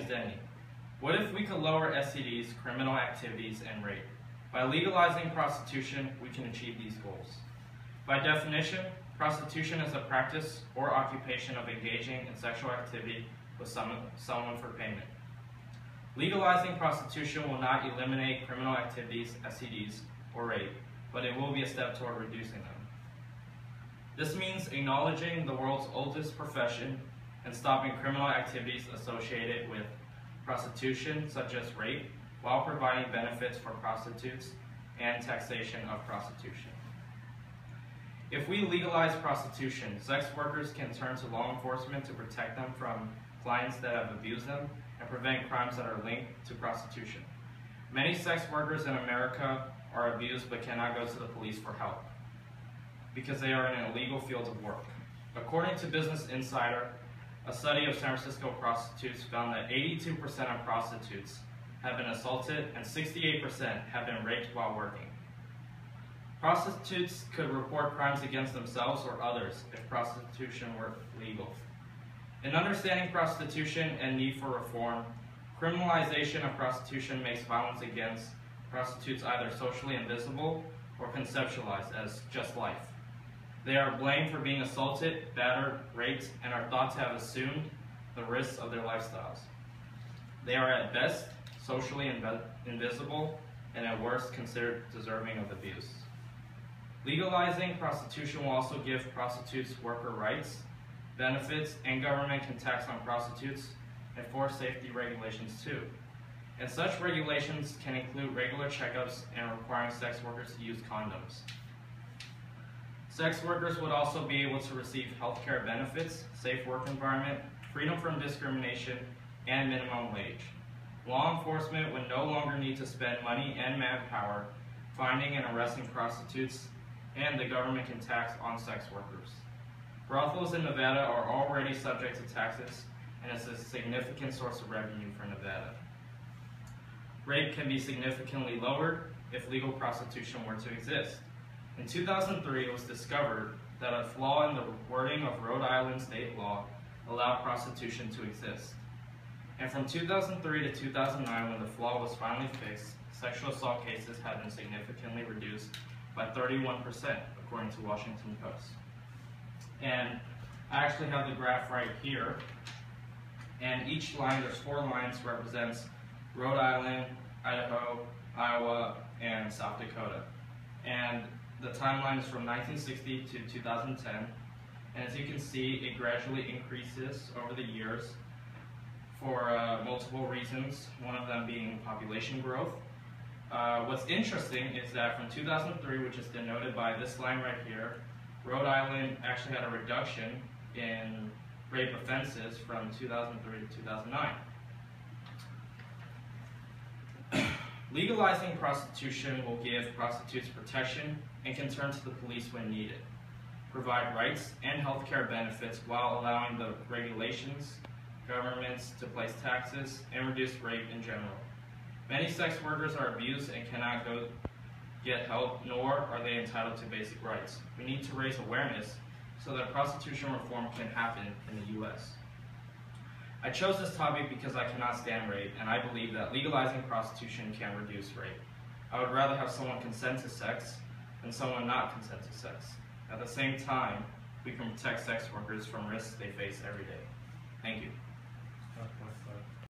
is Denny. What if we could lower STDs, criminal activities, and rape? By legalizing prostitution, we can achieve these goals. By definition, prostitution is a practice or occupation of engaging in sexual activity with someone for payment. Legalizing prostitution will not eliminate criminal activities, STDs, or rape, but it will be a step toward reducing them. This means acknowledging the world's oldest profession and stopping criminal activities associated with prostitution, such as rape, while providing benefits for prostitutes and taxation of prostitution. If we legalize prostitution, sex workers can turn to law enforcement to protect them from clients that have abused them and prevent crimes that are linked to prostitution. Many sex workers in America are abused but cannot go to the police for help because they are in an illegal field of work. According to Business Insider, a study of San Francisco prostitutes found that 82% of prostitutes have been assaulted and 68% have been raped while working. Prostitutes could report crimes against themselves or others if prostitution were legal. In understanding prostitution and need for reform, criminalization of prostitution makes violence against prostitutes either socially invisible or conceptualized as just life. They are blamed for being assaulted, battered, raped, and are thought to have assumed the risks of their lifestyles. They are at best socially invisible and at worst considered deserving of abuse. Legalizing prostitution will also give prostitutes worker rights, benefits, and government can tax on prostitutes and force safety regulations too. And such regulations can include regular checkups and requiring sex workers to use condoms. Sex workers would also be able to receive health care benefits, safe work environment, freedom from discrimination, and minimum wage. Law enforcement would no longer need to spend money and manpower finding and arresting prostitutes, and the government can tax on sex workers. Brothels in Nevada are already subject to taxes, and it's a significant source of revenue for Nevada. Rape can be significantly lowered if legal prostitution were to exist. In 2003, it was discovered that a flaw in the wording of Rhode Island state law allowed prostitution to exist. And from 2003 to 2009, when the flaw was finally fixed, sexual assault cases had been significantly reduced by 31%, according to Washington Post. And I actually have the graph right here, and each line, there's 4 lines, represents Rhode Island, Idaho, Iowa, and South Dakota. And the timeline is from 1960 to 2010, and as you can see, it gradually increases over the years for multiple reasons, one of them being population growth. What's interesting is that from 2003, which is denoted by this line right here, Rhode Island actually had a reduction in rape offenses from 2003 to 2009. Legalizing prostitution will give prostitutes protection and can turn to the police when needed, provide rights and health care benefits while allowing the regulations, governments to place taxes, and reduce rape in general. Many sex workers are abused and cannot go get help, nor are they entitled to basic rights. We need to raise awareness so that prostitution reform can happen in the U.S. I chose this topic because I cannot stand rape, and I believe that legalizing prostitution can reduce rape. I would rather have someone consent to sex than someone not consent to sex. At the same time, we can protect sex workers from risks they face every day. Thank you.